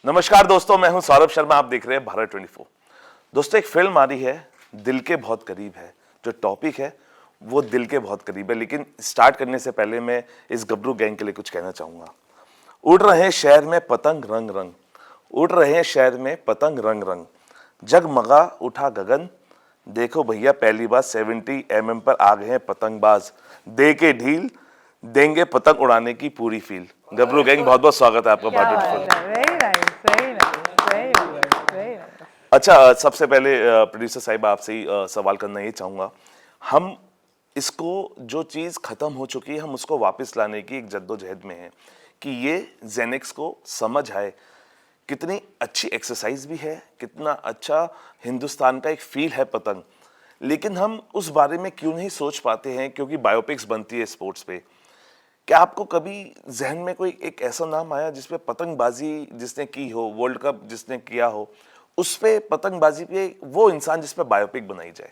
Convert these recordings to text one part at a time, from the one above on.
नमस्कार दोस्तों, मैं हूं सौरभ शर्मा। आप देख रहे हैं भारत 24। दोस्तों, एक फिल्म आ रही है दिल के बहुत करीब है। जो टॉपिक है वो दिल के बहुत करीब है। लेकिन स्टार्ट करने से पहले मैं इस गबरू गैंग के लिए कुछ कहना चाहूंगा। उड़ रहे हैं शहर में पतंग रंग रंग, उड़ रहे हैं शहर में पतंग रंग रंग, जगमगा उठा गगन। देखो भैया, पहली बार 70 mm पर आ गए हैं पतंगबाज। दे के ढील देंगे पतंग उड़ाने की पूरी फील। गबरू गैंग, बहुत बहुत स्वागत है आपका Bharat 24। Very nice, very nice, very nice, very nice. अच्छा, सबसे पहले प्रोड्यूसर साहिब आपसे ही सवाल करना ये चाहूँगा। हम इसको, जो चीज़ ख़त्म हो चुकी है, हम उसको वापस लाने की एक जद्दोजहद में हैं कि ये जेनेक्स को समझ आए। कितनी अच्छी एक्सरसाइज भी है, कितना अच्छा हिंदुस्तान का एक फील है पतंग। लेकिन हम उस बारे में क्यों नहीं सोच पाते हैं, क्योंकि बायोपिक्स बनती है स्पोर्ट्स पे। क्या आपको कभी जहन में कोई एक ऐसा नाम आया जिसपे पतंगबाजी जिसने की हो, वर्ल्ड कप जिसने किया हो, उस पे पतंगबाजी पे वो इंसान जिस पे बायोपिक बनाई जाए?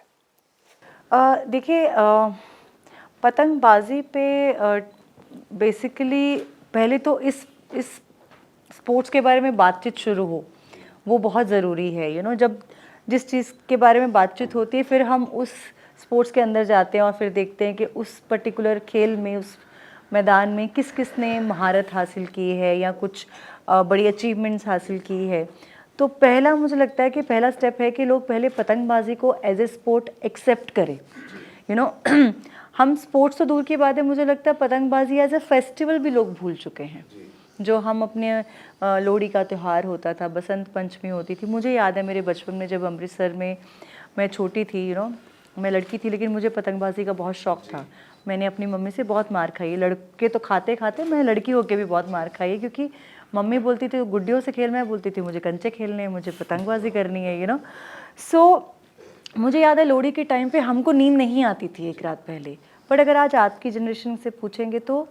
देखिए, पतंगबाजी पे बेसिकली पहले तो इस स्पोर्ट्स के बारे में बातचीत शुरू हो, वो बहुत ज़रूरी है। जब जिस चीज़ के बारे में बातचीत होती है, फिर हम उस स्पोर्ट्स के अंदर जाते हैं और फिर देखते हैं कि उस पर्टिकुलर खेल में, उस मैदान में किस किस ने महारत हासिल की है या कुछ बड़ी अचीवमेंट्स हासिल की है। तो पहला, मुझे लगता है कि पहला स्टेप है कि लोग पहले पतंगबाजी को एज ए स्पोर्ट एक्सेप्ट करें। यू नो हम स्पोर्ट्स तो दूर की बात है, मुझे लगता है पतंगबाजी एज ए फेस्टिवल भी लोग भूल चुके हैं। जो हम अपने लोहड़ी का त्यौहार होता था, बसंत पंचमी होती थी। मुझे याद है मेरे बचपन में जब अमृतसर में मैं छोटी थी, मैं लड़की थी, लेकिन मुझे पतंगबाजी का बहुत शौक था। मैंने अपनी मम्मी से बहुत मार खाई है। लड़के तो खाते खाते, मैं लड़की होके भी बहुत मार खाई है, क्योंकि मम्मी बोलती थी गुड्डियों से खेल, मैं बोलती थी मुझे कंचे खेलने हैं, मुझे पतंगबाजी करनी है। सो मुझे याद है लोहड़ी के टाइम पे हमको नींद नहीं आती थी एक रात पहले। बट अगर आज की जनरेशन से पूछेंगे तो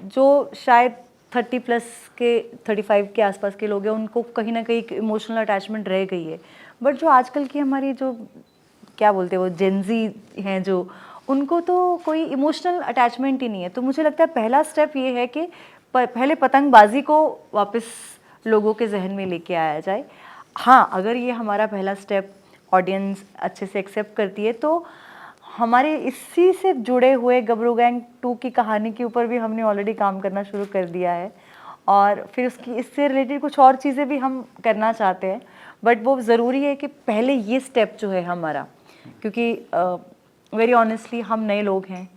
जो शायद 30+ के 35 के आसपास के लोग हैं, उनको कहीं ना कहीं इमोशनल अटैचमेंट रह गई है। बट जो आजकल की हमारी जो, क्या बोलते हैं, वो जेनजी हैं, जो उनको तो कोई इमोशनल अटैचमेंट ही नहीं है। तो मुझे लगता है पहला स्टेप ये है कि पहले पतंगबाजी को वापस लोगों के जहन में लेके आया जाए। हाँ, अगर ये हमारा पहला स्टेप ऑडियंस अच्छे से एक्सेप्ट करती है, तो हमारे इसी से जुड़े हुए गबरू गैंग 2 की कहानी के ऊपर भी हमने ऑलरेडी काम करना शुरू कर दिया है। और फिर उसकी, इससे रिलेटेड कुछ और चीज़ें भी हम करना चाहते हैं। बट वो ज़रूरी है कि पहले ये स्टेप जो है हमारा, क्योंकि वेरी ऑनेस्टली हम नए लोग हैं।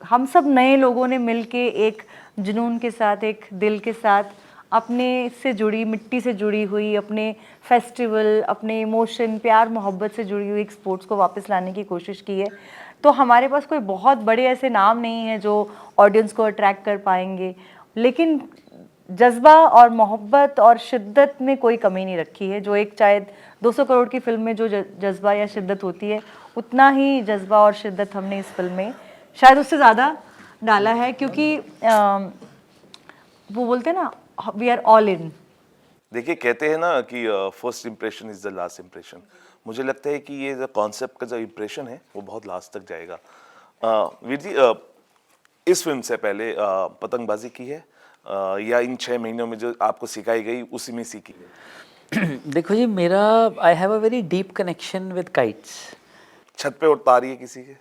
हम सब नए लोगों ने मिलके एक जुनून के साथ, एक दिल के साथ, अपने से जुड़ी, मिट्टी से जुड़ी हुई, अपने फेस्टिवल, अपने इमोशन, प्यार मोहब्बत से जुड़ी हुई एक स्पोर्ट्स को वापस लाने की कोशिश की है। तो हमारे पास कोई बहुत बड़े ऐसे नाम नहीं है जो ऑडियंस को अट्रैक्ट कर पाएंगे, लेकिन जज्बा और मोहब्बत और शिद्दत में कोई कमी नहीं रखी है। जो एक शायद 200 करोड़ की फिल्म में जो जज्बा या शिद्दत होती है, उतना ही जज्बा और शिद्दत हमने इस फिल्म में, शायद उससे ज़्यादा डाला है। क्योंकि वो बोलते हैं ना, वी आर ऑल इन। देखिए, कहते हैं ना कि first impression is the last impression. मुझे लगता है कि ये जो कॉन्सेप्ट का जो इंप्रेशन है वो बहुत लास्ट तक जाएगा। वीर जी, इस फिल्म से पहले पतंगबाजी की है या इन 6 महीनों में जो आपको सिखाई गई उसी में सीखी है? देखो जी, मेरा I have a very deep connection with kites. छत पे उड़ता रही है किसी के?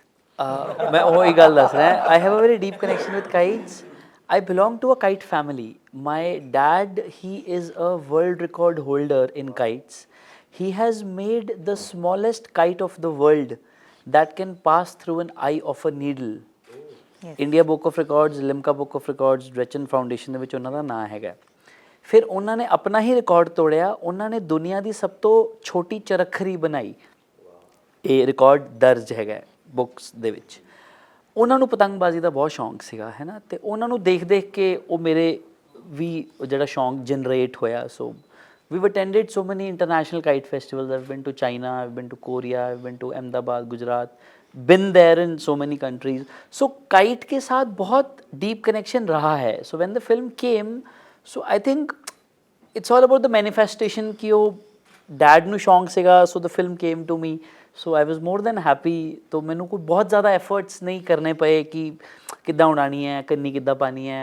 मैं वही गल दस रहा है। I have a very deep connection with kites. I belong to a kite family. My dad, he is a world record holder in kites. He has made the smallest kite of the world that can pass through an eye of a needle. Yes. India Book of Records, Limca Book of Records, Drechen Foundation ਦੇ ਵਿੱਚ ਉਹਨਾਂ ਦਾ ਨਾਂ ਹੈਗਾ। ਫਿਰ ਉਹਨਾਂ ਨੇ ਆਪਣਾ ਹੀ record ਤੋੜਿਆ। ਉਹਨਾਂ ਨੇ ਦੁਨੀਆ ਦੀ ਸਭ ਤੋਂ ਛੋਟੀ ਚਰਖੜੀ ਬਣਾਈ। ਇਹ ਰਿਕਾਰਡ ਦਰਜ ਹੈਗਾ ਬੁੱਕਸ ਦੇ ਵਿੱਚ। ਉਹਨਾਂ ਨੂੰ ਪਤੰਗਬਾਜ਼ੀ ਦਾ ਬਹੁਤ ਸ਼ੌਂਕ ਸੀਗਾ, ਹੈ ਨਾ। ਅਤੇ ਉਹਨਾਂ ਨੂੰ ਦੇਖ ਦੇਖ ਕੇ ਉਹ ਮੇਰੇ ਵੀ ਜਿਹੜਾ ਸ਼ੌਂਕ ਜਨਰੇਟ ਹੋਇਆ। ਸੋ we've attended so many international kite festivals. I've been to China, I've been to Korea, I've been to Ahmedabad, Gujarat, been there in so many countries. So kite के साथ बहुत deep connection रहा है। So when the film came, so I think it's all about the manifestation कि वो dad ਨੂੰ ਸ਼ੌਂਕ ਸੀਗਾ। So the film came to me. So I was more than happy. तो मैनू कोई बहुत ज़्यादा एफर्ट्स नहीं करने पे कि किद्दां उड़ानी है, कन्नी किद्दां पानी है,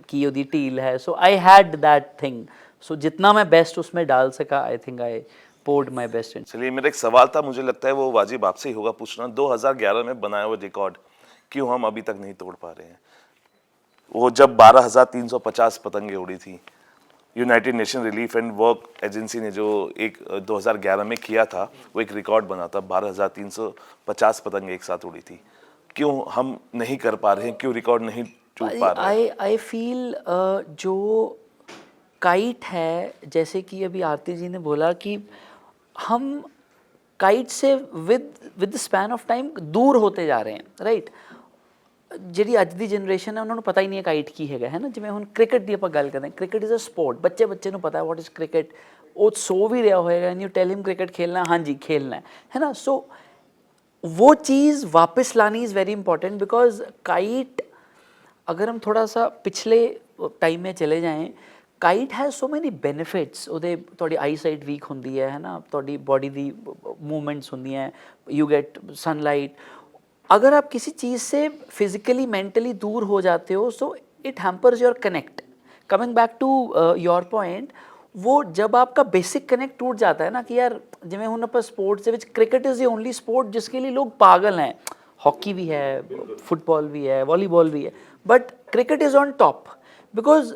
की ओहदी ढील है। So I had that thing. So जितना मैं बेस्ट उसमें डाल सका, I think I poured my best in. चलिए, मेरा एक सवाल था, मुझे लगता है वो वाजिब आपसे ही होगा पूछना। 2011 में बनाया हुआ रिकॉर्ड क्यों हम अभी तक नहीं तोड़ पा रहे हैं? वो जब 12,350 पतंगे उड़ी थी, United nation relief and work agency ने जो एक 2011 में किया था, वो एक रिकॉर्ड बना था। 12,350 पतंगे एक साथ उड़ी थी। क्यों हम नहीं कर पा रहे हैं? क्यों रिकॉर्ड नहीं टूट पा रहा है? आई फील जो काइट है, जैसे कि अभी आरती जी ने बोला कि हम काइट से विद स्पैन ऑफ टाइम दूर होते जा रहे हैं, राइट। ਜਿਹੜੀ ਅੱਜ ਦੀ ਜਨਰੇਸ਼ਨ ਹੈ ਉਹਨਾਂ ਨੂੰ ਪਤਾ ਹੀ ਨਹੀਂ ਹੈ ਕਾਈਟ ਕੀ ਹੈਗਾ, ਹੈ ਨਾ। ਜਿਵੇਂ ਹੁਣ ਕ੍ਰਿਕਟ ਦੀ ਆਪਾਂ ਗੱਲ ਕਰਦੇ ਹਾਂ, ਕ੍ਰਿਕਟ ਇਜ਼ ਅ ਸਪੋਰਟ, ਬੱਚੇ ਨੂੰ ਪਤਾ ਹੈ ਵਾਟ ਇਜ਼ ਕ੍ਰਿਕਟ, ਉਹ ਸੋ ਵੀ ਰਿਹਾ ਹੋਏਗਾ and you tell him cricket खेलना, हाँ जी खेलना है ना। सो वो चीज़ वापस लानी is very important, because kite अगर हम थोड़ा सा पिछले टाइम में चले जाएं, kite has so many benefits. ਉਹਦੇ ਤੁਹਾਡੀ ਆਈ ਸਾਈਟ ਵੀਕ ਹੁੰਦੀ ਹੈ ਨਾ, ਤੁਹਾਡੀ ਬॉडी ਦੀ मूवमेंट्स ਹੁੰਦੀਆਂ, यू गेट सनलाइट। अगर आप किसी चीज़ से फिजिकली मेंटली दूर हो जाते हो, so it hampers your connect. Coming back to your point, वो जब आपका बेसिक कनेक्ट टूट जाता है ना कि यार जिमें हुण आपां sports they which cricket is the only sport जिसके लिए लोग पागल हैं। हॉकी भी है, फुटबॉल भी है, वॉलीबॉल भी है, but cricket is on top because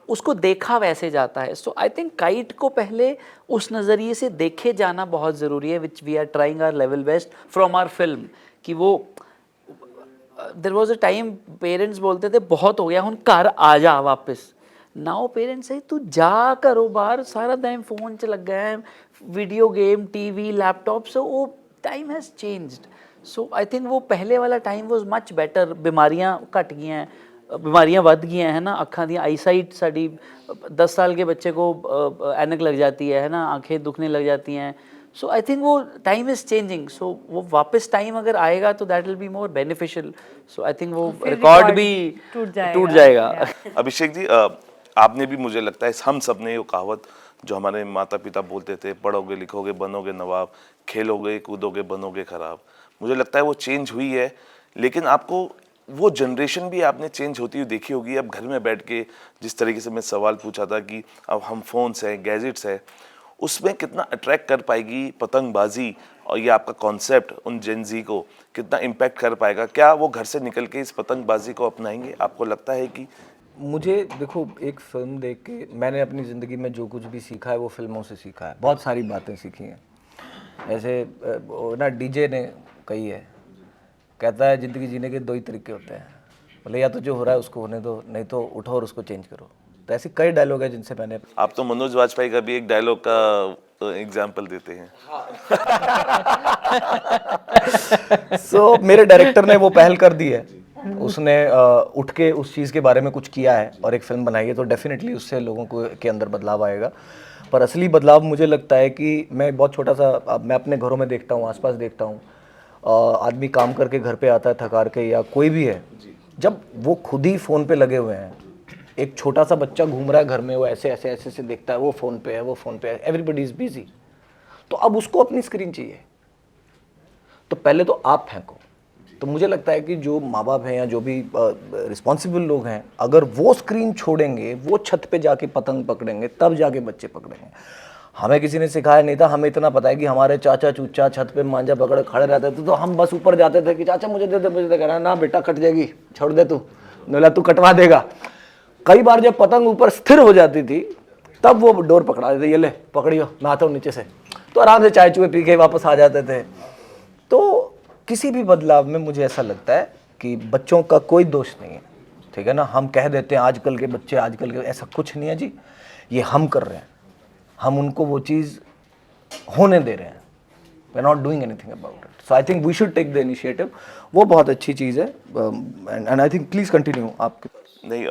उसको देखा वैसे जाता है। सो आई थिंक काइट को पहले उस नज़रिए से देखे जाना बहुत ज़रूरी है, which we are trying our level best from our film. कि वो there was a time parents बोलते थे बहुत हो गया हुण घर आ जा वापस। नाउ पेरेंट्स है तू जा घरों बाहर, सारा टाइम फोन च लगा है, वीडियो गेम, टीवी, लैपटॉप। सो वो time has changed. So I think वो पहले वाला टाइम वॉज मच बेटर। बीमारियां घट गई हैं, बीमारियां बढ़ गई हैं, है ना। अखां दी आईसाइट साडी 10 साल के बच्चे को ऐनक लग जाती है ना, आंखें दुखने लग जाती हैं। सो आई थिंक वो टाइम इज़ चेंजिंग। सो वो वापस टाइम अगर आएगा तो that will be more beneficial. So I think वो फिर रिकॉर्ड भी टूट जाएगा। अभिषेक जी, आपने भी, मुझे लगता है हम सब ने वो कहावत जो हमारे माता पिता बोलते थे, पढ़ोगे लिखोगे बनोगे नवाब, खेलोगे कूदोगे बनोगे खराब, मुझे लगता है वो चेंज हुई है। लेकिन आपको वो जनरेशन भी आपने चेंज होती हुई देखी होगी। अब घर में बैठ के जिस तरीके से मैं सवाल पूछा था कि अब हम फोन्स हैं, गैजेट्स हैं, उसमें कितना अट्रैक्ट कर पाएगी पतंगबाजी, और ये आपका कॉन्सेप्ट उन जेनजी को कितना इम्पैक्ट कर पाएगा? क्या वो घर से निकल के इस पतंगबाजी को अपनाएंगे? आपको लगता है कि मुझे देखो, एक फिल्म देख के मैंने अपनी ज़िंदगी में जो कुछ भी सीखा है वो फिल्मों से सीखा है। बहुत सारी बातें सीखी हैं। ऐसे ना डीजे ने कही है, कहता है ज़िंदगी जीने के 2 ही तरीके होते हैं, बोले या तो जो हो रहा है उसको होने दो, नहीं तो उठो और उसको चेंज करो। तो ऐसे कई डायलॉग है जिनसे मैंने आप तो मनोज वाजपेयी का भी एक डायलॉग का एग्जाम्पल देते हैं। सो मेरे डायरेक्टर ने वो पहल कर दी है, उसने उठ के उस चीज़ के बारे में कुछ किया है और एक फिल्म बनाई है, तो डेफिनेटली उससे लोगों को के अंदर बदलाव आएगा। पर असली बदलाव मुझे लगता है कि मैं बहुत छोटा सा, अब मैं अपने घरों में देखता हूँ, आसपास देखता हूँ, आदमी काम करके घर पे आता है थकार के, या कोई भी है, जब वो खुद ही फ़ोन पे लगे हुए हैं, एक छोटा सा बच्चा घूम रहा है घर में, वो ऐसे ऐसे ऐसे से देखता है, वो फ़ोन पे है, वो फ़ोन पे है, एवरीबडी इज़ बिजी। तो अब उसको अपनी स्क्रीन चाहिए, तो पहले तो आप फेंको। तो मुझे लगता है कि जो माँ बाप हैं या जो भी रिस्पॉन्सिबल लोग हैं, अगर वो स्क्रीन छोड़ेंगे, वो छत पे जाके पतंग पकड़ेंगे, तब जाके बच्चे पकड़ेंगे। हमें किसी ने सिखाया नहीं था, हमें इतना पता है कि हमारे चाचा चूचा छत पे मांझा पकड़े खड़े रहते थे, तो हम बस ऊपर जाते थे कि चाचा मुझे दे दे, मुझे दे। कहना ना बेटा कट जाएगी, छोड़ दे तू, बोला तू कटवा देगा। कई बार जब पतंग ऊपर स्थिर हो जाती थी तब वो डोर पकड़ा देते, ये ले पकड़ियो, मैं आता हूँ नीचे से, तो आराम से चाय चुए पी के वापस आ जाते थे। तो किसी भी बदलाव में मुझे ऐसा लगता है कि बच्चों का कोई दोष नहीं है, ठीक है ना। हम कह देते हैं आजकल के बच्चे, आजकल के, ऐसा कुछ नहीं है जी, ये हम कर रहे हैं, हम उनको वो चीज़ होने दे रहे हैं। We are not doing anything about it. So I think we should take the initiative. वो बहुत अच्छी चीज़ है, and I think please continue. आपके नहीं,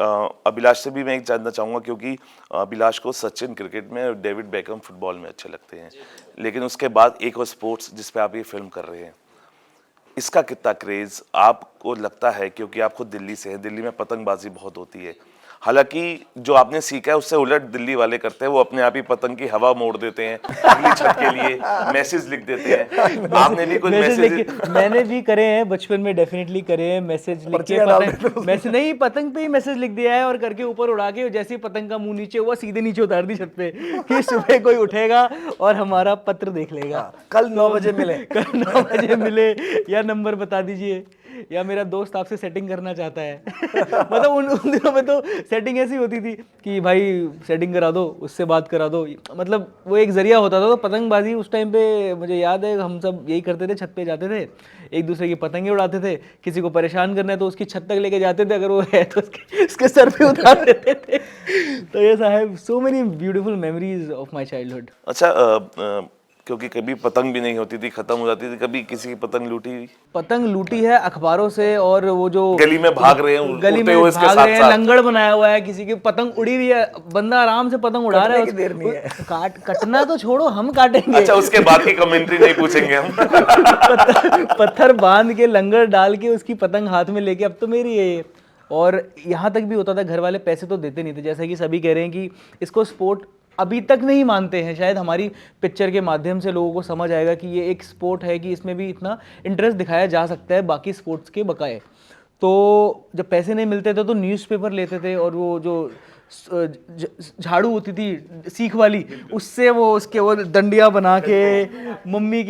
अभिलाष से भी मैं एक जानना चाहूँगा, क्योंकि अभिलाष को सचिन क्रिकेट में और डेविड बेकहम फुटबॉल में अच्छे लगते हैं, लेकिन उसके बाद एक और स्पोर्ट्स जिस पे आप ये फिल्म कर रहे हैं, इसका कितना क्रेज़ आपको लगता है? क्योंकि आप खुद दिल्ली से हैं, दिल्ली में पतंगबाजी बहुत होती है, हालांकि जो आपने सीखा है उससे उलट दिल्ली वाले करते हैं, वो अपने आप ही पतंग की हवा मोड़ देते हैं अगली छत के लिए, मैसेज लिख देते हैं। आपने भी कुछ मैसेज? मैंने भी करे हैं बचपन में, डेफिनेटली करे हैं, मैसेज लिख के पतंग, मैसेज नहीं, पतंग पे ही मैसेज लिख दिया है और करके ऊपर उड़ा के, जैसे ही पतंग का मुंह नीचे हुआ सीधे नीचे उतार दी छत पे कि सुबह कोई उठेगा और हमारा पत्र देख लेगा, कल 9 बजे मिले। कल 9 बजे मिले, या नंबर बता दीजिए, या मेरा दोस्त आपसे सेटिंग करना चाहता है। मतलब उन दिनों में तो सेटिंग ऐसी होती थी कि भाई सेटिंग करा दो, उससे बात करा दो, मतलब वो एक जरिया होता था। तो पतंगबाजी उस टाइम पे मुझे याद है हम सब यही करते थे, छत पे जाते थे, एक दूसरे की पतंगे उड़ाते थे, किसी को परेशान करना है तो उसकी छत तक लेके जाते थे, अगर वो है तो उसके सर पे उतार देते थे। तो ये साहब, so many beautiful memories of my childhood. अच्छा, क्योंकि कभी पतंग भी नहीं होती थी, खत्म हो जाती थी, कभी किसी की पतंग लूटी हुई? पतंग लूटी है अखबारों से, और वो जो गली में भाग रहे हैं, गली उड़ते में हुए इसके भाग रहे हैं, साथ-साथ। लंगड़ बनाया हुआ है, किसी की पतंग उड़ी हुई है, बंदा आराम से पतंग उड़ा रहा है, कटने की देर नहीं है। कटना तो छोड़ो, हम काटेंगे। अच्छा, उसके बाद की कमेंट्री नहीं पूछेंगे हम। पत्थर बांध के, लंगर डाल के, उसकी पतंग हाथ में लेके, अब तो मेरी है ये। और यहाँ तक भी होता था, घर वाले पैसे तो देते नहीं थे, जैसा कि सभी कह रहे हैं कि इसको स्पोर्ट अभी तक नहीं मानते हैं। शायद हमारी पिक्चर के माध्यम से लोगों को समझ आएगा कि ये एक स्पोर्ट है, कि इसमें भी इतना इंटरेस्ट दिखाया जा सकता है बाकी स्पोर्ट्स के बकाए। तो जब पैसे नहीं मिलते थे तो न्यूज़पेपर लेते थे, और वो जो झाड़ू होती थी सीख वाली, उससे वो उसके वो डंडियाँ बना के, मम्मी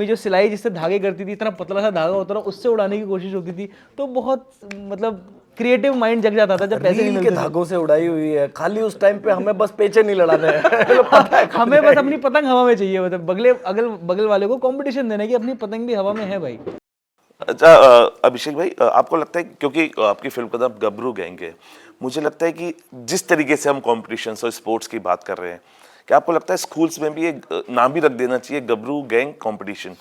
जो सिलाई जिससे धागे करती थी, इतना पतला सा धागा होता था, उससे उड़ाने की कोशिश होती थी। तो बहुत मतलब क्रिएटिव माइंड जग जाता था जब पैसे नहीं रील के मिलते थे। धागों से उड़ाई हुई है खाली, उस टाइम पे हमें बस पेचे नहीं लड़ाने हैं। हमें बस अपनी पतंग हवा में चाहिए, मतलब बगल वाले को कंपटीशन देने की, अपनी पतंग भी हवा में है भाई। अच्छा, अभिषेक भाई, आपको लगता है, क्योंकि आपकी फिल्म का नाम गबरू गैंग है, मुझे लगता है कि जिस तरीके से हम कॉम्पिटिशन्स और स्पोर्ट्स की बात कर रहे हैं, क्या आपको लगता है स्कूल्स में भी एक नाम ही रख देना चाहिए, गबरू गैंग कंपटीशन?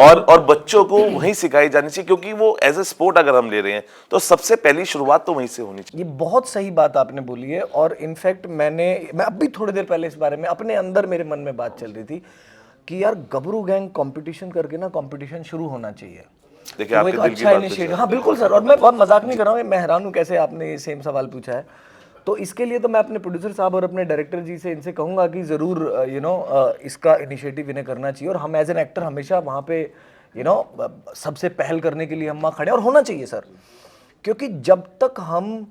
और बच्चों को वहीं सिखाई जानी चाहिए, क्योंकि वो एज ए स्पोर्ट अगर हम ले रहे हैं तो सबसे पहली शुरुआत तो वहीं से होनी चाहिए। ये बहुत सही बात आपने बोली है, और इनफैक्ट मैं अभी थोड़ी देर पहले इस बारे में अपने अंदर मेरे मन में बात चल रही थी कि यार गबरू गैंग कंपटीशन करके ना कंपटीशन शुरू होना चाहिए। देखिए, वो आपके एक दिल की अच्छा बात इनिशिएटिव। हाँ बिल्कुल सर, और मैं बहुत मजाक नहीं कर रहा हूँ, मैं हैरान हूँ कैसे आपने ये सेम सवाल पूछा है। तो इसके लिए तो मैं अपने प्रोड्यूसर साहब और अपने डायरेक्टर जी से इनसे कहूँगा कि ज़रूर इसका इनिशिएटिव इन्हें करना चाहिए, और हम एज एन एक्टर हमेशा वहाँ पे सबसे पहल करने के लिए हम वहाँ खड़े, और होना चाहिए सर। क्योंकि जब तक हम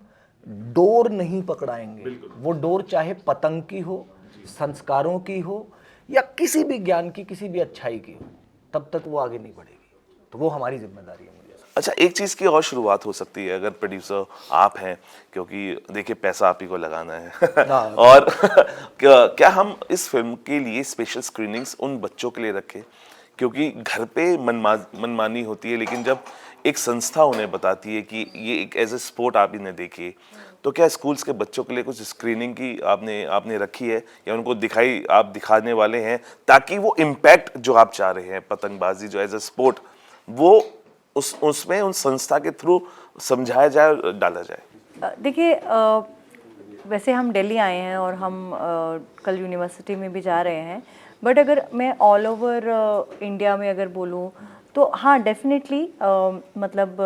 डोर नहीं पकड़ाएंगे, वो डोर चाहे पतंग की हो, संस्कारों की हो, या किसी भी ज्ञान की, किसी भी अच्छाई की हो, तब तक वो आगे नहीं बढ़ेगी। तो वो हमारी जिम्मेदारी है। अच्छा, एक चीज़ की और शुरुआत हो सकती है, अगर प्रोड्यूसर आप हैं, क्योंकि देखिए पैसा आप ही को लगाना है। और क्या हम इस फिल्म के लिए स्पेशल स्क्रीनिंग्स उन बच्चों के लिए रखें, क्योंकि घर पे मनमानी होती है, लेकिन जब एक संस्था उन्हें बताती है कि ये एक एज ए स्पोर्ट आप इन्हें देखिए, तो क्या स्कूल्स के बच्चों के लिए कुछ स्क्रीनिंग की आपने रखी है, या उनको आप दिखाने वाले हैं, ताकि वो इम्पैक्ट जो आप चाह रहे हैं पतंगबाजी जो एज ए स्पोर्ट, वो उसमें उन संस्था के थ्रू समझाया जाए, डाला जाए? देखिए, वैसे हम दिल्ली आए हैं और हम कल यूनिवर्सिटी में भी जा रहे हैं, बट अगर मैं ऑल ओवर इंडिया में अगर बोलूँ तो हाँ, डेफिनेटली मतलब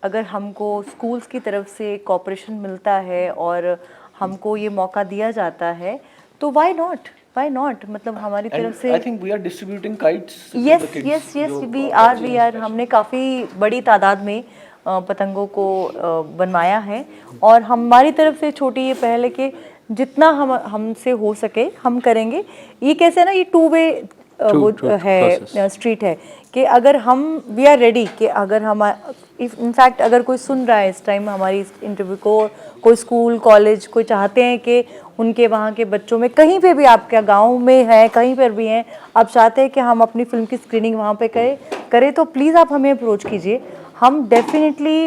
अगर हमको स्कूल्स की तरफ से कोऑपरेशन मिलता है और हमको ये मौका दिया जाता है, तो व्हाई नॉट, मतलब हमारी तरफ से। I think we are distributing kites. Yes, we are हमने काफ़ी बड़ी तादाद में पतंगों को बनवाया है, और हमारी तरफ से छोटी ये पहल है कि जितना हमसे हो सके हम करेंगे। ये कैसे ना, ये टू वे वो है, स्ट्रीट है, कि अगर हम वी आर रेडी, कि अगर हम इनफैक्ट अगर कोई सुन रहा है इस टाइम हमारी इस इंटरव्यू को, कोई स्कूल कॉलेज कोई चाहते हैं कि उनके वहाँ के बच्चों में, कहीं पे भी आपके गांव में है, कहीं पर भी हैं, आप चाहते हैं कि हम अपनी फिल्म की स्क्रीनिंग वहाँ पे करें तो प्लीज़ आप हमें अप्रोच कीजिए। हम डेफिनेटली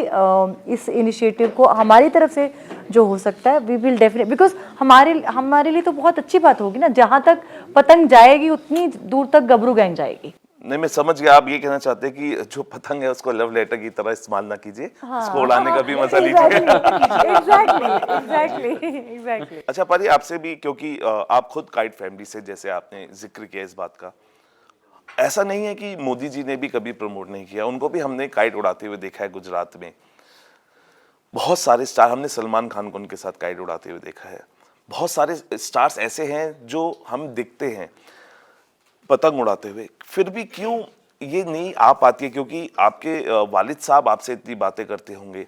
इस इनिशिएटिव को हमारी तरफ से जो हो सकता है वी विल डेफिनेटली, बिकॉज हमारे लिए तो बहुत अच्छी बात होगी ना, जहाँ तक पतंग जाएगी उतनी दूर तक गबरू गैंग जाएगी। नहीं, मैं समझ गया, आप ये कहना चाहते हैं कि जो पतंग है उसको लव लेटर की तरह इस्तेमाल ना कीजिए, इसको उड़ाने का भी मजा लीजिए। एग्जैक्टली। अच्छा पारी, आपसे भी, क्योंकि आप खुद काइट फैमिली से, जैसे आपने जिक्र किया इस बात का, ऐसा नहीं है कि मोदी जी ने भी कभी प्रमोट नहीं किया, उनको भी हमने काइट उड़ाते हुए देखा है गुजरात में। बहुत सारे स्टार, हमने सलमान खान को उनके साथ काइट उड़ाते हुए देखा है, बहुत सारे स्टार्स ऐसे हैं जो हम दिखते हैं पतंग उड़ाते हुए, फिर भी क्यों ये नहीं आ पाती है? क्योंकि आपके वालिद साहब आपसे इतनी बातें करते होंगे,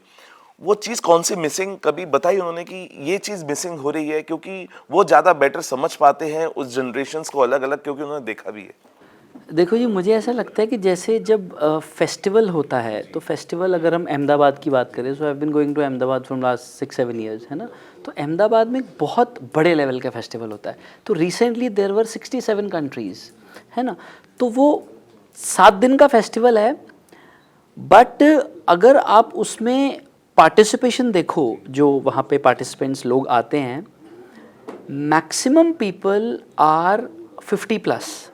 वो चीज़ कौन सी मिसिंग, कभी बताई उन्होंने कि ये चीज़ मिसिंग हो रही है? क्योंकि वो ज़्यादा बेटर समझ पाते हैं उस जनरेशंस को अलग अलग, क्योंकि उन्होंने देखा भी है। देखो जी, मुझे ऐसा लगता है कि जैसे जब फेस्टिवल होता है, तो फेस्टिवल अगर हम अहमदाबाद की बात करें, so I have been going to Ahmedabad from last 6-7 years, है ना। तो अहमदाबाद में एक बहुत बड़े लेवल का फेस्टिवल होता है। तो रिसेंटली देयर वर 67 कंट्रीज़, है ना। तो वो 7 दिन का फेस्टिवल है, बट अगर आप उसमें पार्टिसिपेशन देखो, जो वहाँ पे पार्टिसिपेंट्स लोग आते हैं, maximum people are 50 plus,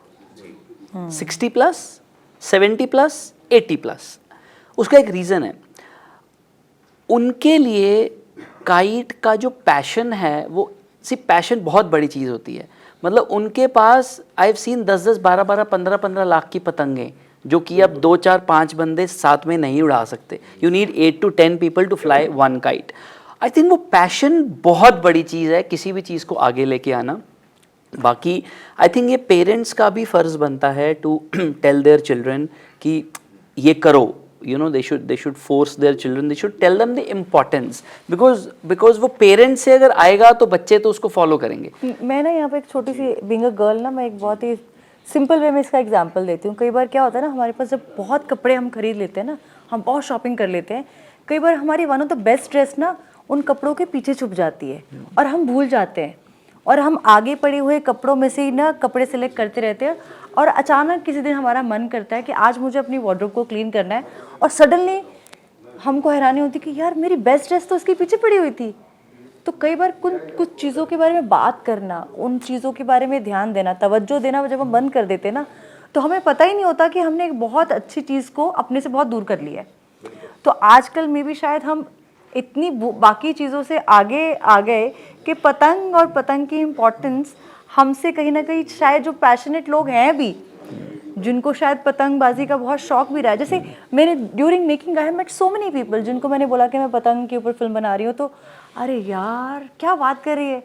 60 plus, 70 plus, 80 plus. उसका एक रीज़न है, उनके लिए काइट का जो पैशन है, वो सिर्फ पैशन बहुत बड़ी चीज़ होती है। मतलब उनके पास आई हैव सीन 10-10, 12-12, 15-15 लाख की पतंगें, जो कि अब 2-4-5 बंदे साथ में नहीं उड़ा सकते। You need 8 to 10 people to fly one kite. I think वो पैशन बहुत बड़ी चीज़ है, किसी भी चीज़ को आगे लेके आना। बाकी आई थिंक ये पेरेंट्स का भी फ़र्ज़ बनता है टू टेल देयर चिल्ड्रन कि ये करो, you know, they should force their children, they should tell them the importance, because वो पेरेंट्स से अगर आएगा तो बच्चे तो उसको फॉलो करेंगे। मैं ना यहाँ पे एक छोटी सी बीइंग अ गर्ल ना, मैं एक बहुत ही सिंपल वे में इसका एग्जांपल देती हूँ। कई बार क्या होता है ना, हमारे पास जब बहुत कपड़े हम खरीद लेते हैं ना, हम बहुत शॉपिंग कर लेते हैं, कई बार हमारी one of the best dress ना उन कपड़ों के पीछे छुप जाती है और हम भूल जाते हैं, और हम आगे पड़े हुए कपड़ों में से ही ना कपड़े सेलेक्ट करते रहते हैं, और अचानक किसी दिन हमारा मन करता है कि आज मुझे अपनी वार्डरोब को क्लीन करना है, और सडनली हमको हैरानी होती कि यार मेरी बेस्ट ड्रेस तो उसके पीछे पड़ी हुई थी। तो कई बार कुछ चीज़ों के बारे में बात करना, उन चीज़ों के बारे में ध्यान देना, तवज्जो देना, जब हम बंद कर देते हैं ना, तो हमें पता ही नहीं होता कि हमने एक बहुत अच्छी चीज़ को अपने से बहुत दूर कर लिया है। तो आजकल में भी शायद हम इतनी बाकी चीज़ों से आगे आ गए कि पतंग और पतंग की इम्पोर्टेंस हमसे कहीं ना कहीं, शायद जो पैशनेट लोग हैं भी, जिनको शायद पतंगबाजी का बहुत शौक भी रहा है, जैसे मैंने during making I have met so many people जिनको मैंने बोला कि मैं पतंग के ऊपर फिल्म बना रही हूँ, तो अरे यार क्या बात कर रही है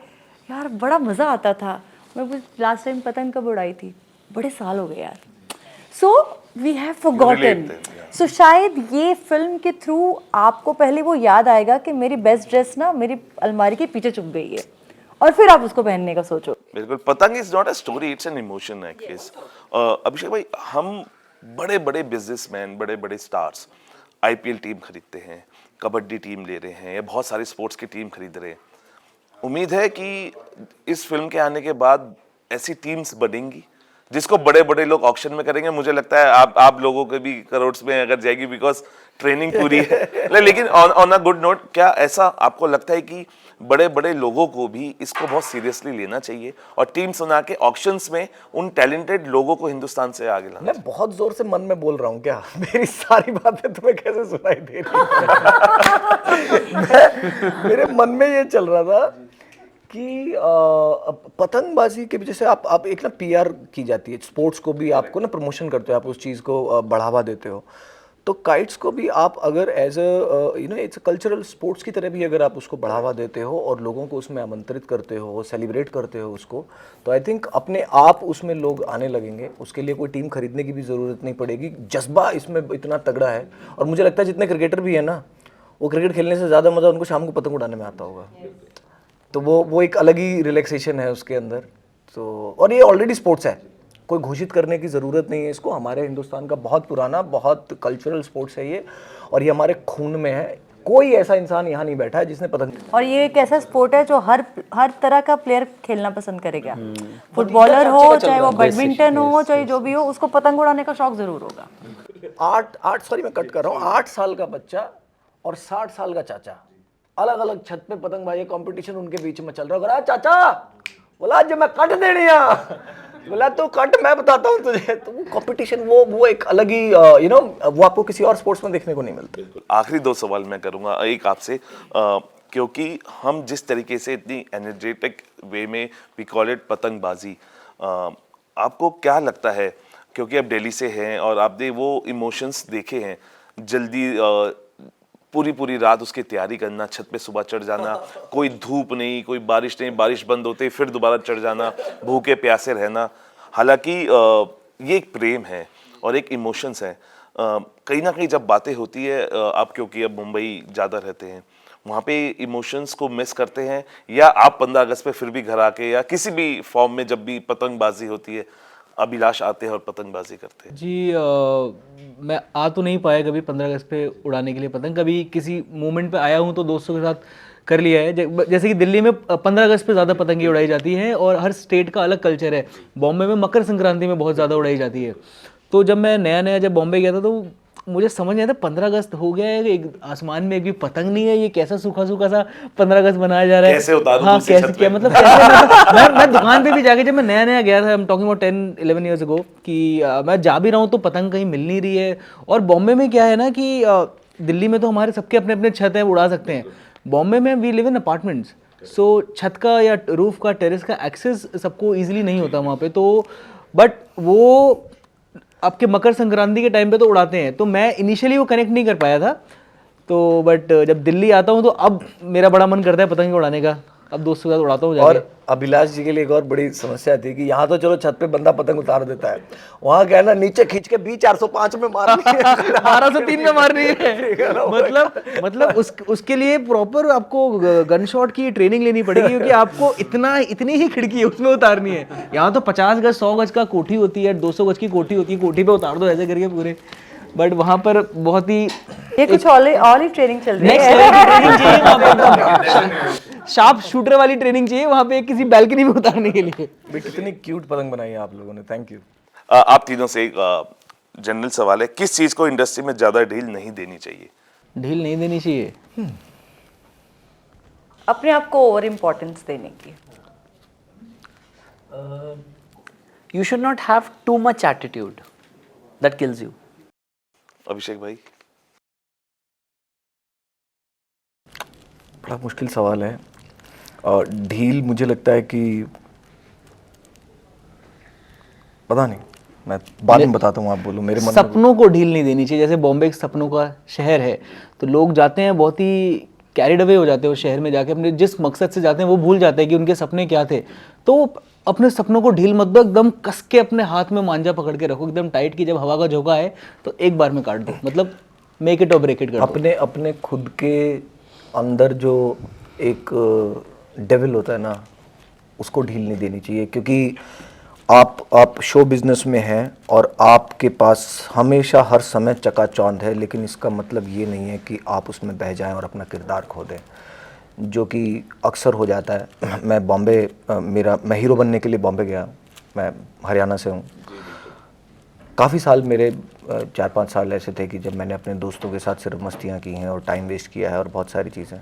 यार, बड़ा मज़ा आता था। मैं लास्ट टाइम पतंग कब उड़ाई थी, बड़े साल हो गए यार। So we have forgotten. So शायद ये फिल्म के थ्रू आपको पहले वो याद आएगा कि मेरी बेस्ट ड्रेस ना मेरी अलमारी के पीछे छुप गई है, और फिर आप उसको पहनने का सोचो। बिल्कुल, पतंग is not a story, it's an emotion है। अभिषेक भाई, हम बड़े बड़े बिजनेसमैन, बड़े बड़े स्टार्स आईपीएल टीम खरीदते हैं, कबड्डी टीम ले रहे हैं, या बहुत सारी स्पोर्ट्स की टीम खरीद रहे हैं। उम्मीद है कि इस फिल्म के आने के बाद ऐसी टीम्स बनेंगी जिसको बड़े बड़े लोग ऑक्शन में करेंगे। मुझे लगता है आप लोगों के भी करोड़ में अगर जाएगी, बिकॉज ट्रेनिंग पूरी है। लेकिन ऑन अ गुड नोट, क्या ऐसा आपको लगता है कि बड़े बड़े लोगों को भी इसको बहुत सीरियसली लेना चाहिए और टीम्स बना के ऑक्शंस में उन टैलेंटेड लोगों को हिंदुस्तान से आगे लाना? मैं बहुत जोर से मन में बोल रहा हूँ क्या? मेरी सारी बातें तुम्हें कैसे सुनाई दे रही हैं? मेरे मन में ये चल रहा था कि पतंगबाजी के वजह से आप एक ना पीआर की जाती है, स्पोर्ट्स को भी आपको ना प्रमोशन करते हो, आप उस चीज़ को बढ़ावा देते हो। तो काइट्स को भी आप अगर as a it's cultural sports की तरह भी अगर आप उसको बढ़ावा देते हो और लोगों को उसमें आमंत्रित करते हो, सेलिब्रेट करते हो उसको, तो आई थिंक अपने आप उसमें लोग आने लगेंगे। उसके लिए कोई टीम खरीदने की भी ज़रूरत नहीं पड़ेगी, जज्बा इसमें इतना तगड़ा है। और मुझे लगता है जितने क्रिकेटर भी है ना, वो क्रिकेट खेलने से ज़्यादा मज़ा उनको शाम को पतंग उड़ाने में आता होगा। तो वो एक अलग ही रिलैक्सेशन है उसके अंदर। तो और ये ऑलरेडी स्पोर्ट्स है, कोई घोषित करने की ज़रूरत नहीं है इसको। हमारे हिंदुस्तान का बहुत पुराना, बहुत कल्चरल स्पोर्ट्स है ये, और ये हमारे खून में है। कोई ऐसा इंसान यहाँ नहीं बैठा है जिसने पतंग, और ये एक ऐसा स्पोर्ट है जो हर तरह का प्लेयर खेलना पसंद करेगा। फुटबॉलर हो, चाहे वो बैडमिंटन हो, चाहे जो भी हो, उसको पतंग उड़ाने का शौक जरूर होगा। 8 मैं कट कर रहा हूँ, 8 साल का बच्चा और 60 साल का चाचा अलग अलग छत पे पतंगबाजी कंपटीशन उनके बीच में चल रहा होगा। चाचा बोला आज मैं कट देनी है, बोला तो कट, मैं बताता हूँ तुझे। तो वो कंपटीशन, वो एक अलग ही वो आपको किसी और स्पोर्ट्स में देखने को नहीं मिलता। आखिरी 2 सवाल मैं करूंगा, एक आपसे, क्योंकि हम जिस तरीके से इतनी एनर्जेटिक वे में वी कॉल इट पतंगबाजी, आपको क्या लगता है, क्योंकि आप दिल्ली से हैं और आपने वो इमोशंस देखे हैं, जल्दी पूरी पूरी रात उसकी तैयारी करना, छत पे सुबह चढ़ जाना, कोई धूप नहीं, कोई बारिश नहीं, बारिश बंद होते ही फिर दोबारा चढ़ जाना, भूखे प्यासे रहना। हालांकि ये एक प्रेम है और एक इमोशंस है। कहीं ना कहीं जब बातें होती है, आप क्योंकि अब मुंबई ज़्यादा रहते हैं, वहाँ पे इमोशंस को मिस करते हैं, या आप 15 अगस्त पे फिर भी घर आके या किसी भी फॉर्म में जब भी पतंगबाजी होती है अभिलाष आते हैं और पतंगबाजी करते हैं? जी मैं आ तो नहीं पाया कभी 15 अगस्त पे उड़ाने के लिए पतंग। कभी किसी मोमेंट पे आया हूँ तो दोस्तों के साथ कर लिया है। जैसे कि दिल्ली में 15 अगस्त पे ज़्यादा पतंगे उड़ाई जाती हैं और हर स्टेट का अलग कल्चर है। बॉम्बे में मकर संक्रांति में बहुत ज़्यादा उड़ाई जाती है। तो जब मैं नया जब बॉम्बे गया था तो मुझे समझ नहीं आता 15 अगस्त हो गया है, एक आसमान में एक भी पतंग नहीं है, ये कैसा सूखा सूखा सा 15 अगस्त मनाया जा रहा है। कैसे उतारूं हाँ दूसरी कैसे छत क्या पे? मतलब कैसे मैं दुकान पे भी जाके जब मैं नया गया था, I am talking about 10-11 years ago, कि मैं जा भी रहा हूँ तो पतंग कहीं मिल नहीं रही है। और बॉम्बे में क्या है ना कि दिल्ली में तो हमारे सबके अपने अपने छत है, उड़ा सकते हैं। बॉम्बे में वी लिव इन अपार्टमेंट्स, सो छत का या रूफ का टेरेस का एक्सेस सबको ईजिली नहीं होता वहाँ पे। तो बट वो आपके मकर संक्रांति के टाइम पे तो उड़ाते हैं, तो मैं इनिशियली वो कनेक्ट नहीं कर पाया था। तो बट जब दिल्ली आता हूँ तो अब मेरा बड़ा मन करता है पतंग उड़ाने का, अब दोस्तों के साथ उड़ाता हूँ जाके। और अभिलाष जी के लिए एक और बड़ी समस्या थी कि यहाँ तो चलो छत पे बंदा पतंग उतार देता है, वहाँ क्या है ना, नीचे खींच के भी 405 में मारनी है 1203 में मारनी है। मतलब उसके लिए प्रॉपर आपको गन शॉट की ट्रेनिंग लेनी पड़ेगी, क्योंकि आपको इतनी ही खिड़की है उसमें उतारनी है। यहाँ तो 50 गज 100 गज का कोठी होती है, 200 गज की कोठी होती है, कोठी पे उतार दो ऐसे करके पूरे। बट वहाँ पर बहुत ही ये कुछ और ही ट्रेनिंग चल रही नेक्स्ट है। लेवल की ट्रेनिंग चाहिए वहाँ पे, शार्प शूटर वाली ट्रेनिंग चाहिए वहाँ पे किसी बैल्कनी में उतारने के लिए। भाई कितनी क्यूट पतंग बनाई है आप लोगों ने, थैंक यू। आप तीनों से एक जनरल सवाल है, किस चीज को इंडस्ट्री में ज्यादा ढील नहीं देनी चाहिए? ढील नहीं देनी चाहिए, अपने आप को ओवर इम्पोर्टेंस देने की। You should not have too much attitude. That kills you. अभिषेक भाई? बड़ा मुश्किल सवाल है। और ढील मुझे लगता है कि पता नहीं, मैं बाद में बताता हूँ, आप बोलो। मेरे मन में सपनों को ढील नहीं देनी चाहिए। जैसे बॉम्बे एक सपनों का शहर है, तो लोग जाते हैं बहुत ही कैरिड अवे हो जाते हैं उस शहर में जाके, अपने जिस मकसद से जाते हैं वो भूल जाते हैं कि उनके सपने क्या थे। तो अपने सपनों को ढील मत दो, एकदम कस के अपने हाथ में मांझा पकड़ के रखो एकदम टाइट, की जब हवा का झोंका है तो एक बार में काट दो, मतलब मेक इट और ब्रेक इट कर दो। अपने खुद के अंदर जो एक डेविल होता है ना, उसको ढील नहीं देनी चाहिए। क्योंकि आप शो बिजनेस में हैं और आपके पास हमेशा हर समय चकाचौंध है, लेकिन इसका मतलब ये नहीं है कि आप उसमें बह जाएं और अपना किरदार खो दें, जो कि अक्सर हो जाता है। मैं बॉम्बे मैं हीरो बनने के लिए बॉम्बे गया, मैं हरियाणा से हूँ। काफ़ी साल मेरे 4-5 साल ऐसे थे कि जब मैंने अपने दोस्तों के साथ सिर्फ मस्तियाँ की हैं और टाइम वेस्ट किया है और बहुत सारी चीज़ें,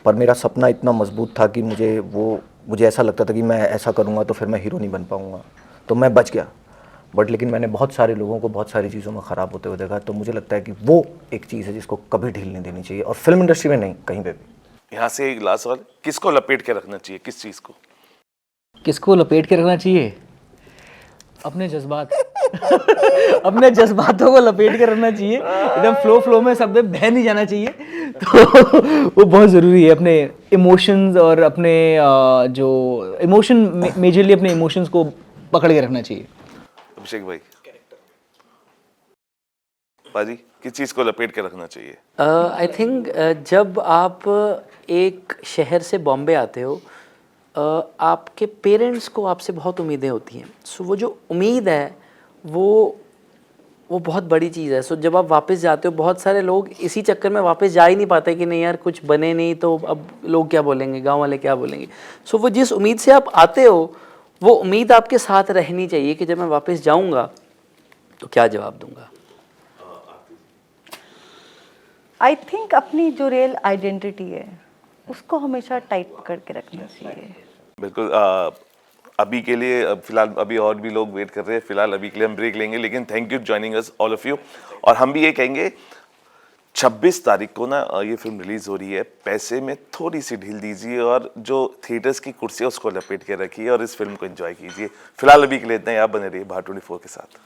पर मेरा सपना इतना मजबूत था कि मुझे ऐसा लगता था कि मैं ऐसा करूँगा तो फिर मैं हीरो नहीं बन पाऊँगा, तो मैं बच गया। बट लेकिन मैंने बहुत सारे लोगों को बहुत सारी चीज़ों में ख़राब होते हुए देखा। तो मुझे लगता है कि वो एक चीज़ है जिसको कभी ढील नहीं देनी चाहिए, और फिल्म इंडस्ट्री में नहीं, कहीं पे भी। यहाँ से एक लास्ट सवाल, किसको लपेट के रखना चाहिए, किस चीज को? किसको लपेट के रखना चाहिए? अपने जज्बात अपने जज्बातों को लपेट के रखना चाहिए, एकदम फ्लो में सब में बह नहीं जाना चाहिए। तो वो बहुत ज़रूरी है। अपने इमोशंस और अपने जो इमोशन मेजरली अपने इमोशंस को पकड़ के रखना चाहिए। अभिषेक भाई? बाजी, किस चीज को लपेट के रखना चाहिए? आई थिंक जब आप एक शहर से बॉम्बे आते हो, आपके पेरेंट्स को आपसे बहुत उम्मीदें होती हैं। सो वो जो उम्मीद है वो बहुत बड़ी चीज़ है। सो जब आप वापस जाते हो, बहुत सारे लोग इसी चक्कर में वापस जा ही नहीं पाते कि नहीं यार कुछ बने नहीं तो अब लोग क्या बोलेंगे, गांव वाले क्या बोलेंगे। सो वो जिस उम्मीद से आप आते हो, वो उम्मीद आपके साथ रहनी चाहिए कि जब मैं वापस जाऊँगा तो क्या जवाब दूँगा। आई थिंक अपनी जो रियल आइडेंटिटी है उसको हमेशा टाइट पकड़ के रखना चाहिए। बिल्कुल। अभी के लिए फिलहाल अभी और भी लोग वेट कर रहे हैं, फिलहाल अभी के लिए हम ब्रेक लेंगे, लेकिन thank you joining us all of you. और हम भी ये कहेंगे 26 तारीख को ना ये फिल्म रिलीज हो रही है, पैसे में थोड़ी सी ढील दीजिए और जो थिएटर्स की कुर्सी है उसको लपेट के रखिए और इस फिल्म को एंजॉय कीजिए। फिलहाल अभी के लिए इतना ही, आप बने रहिए भारत 24 के साथ।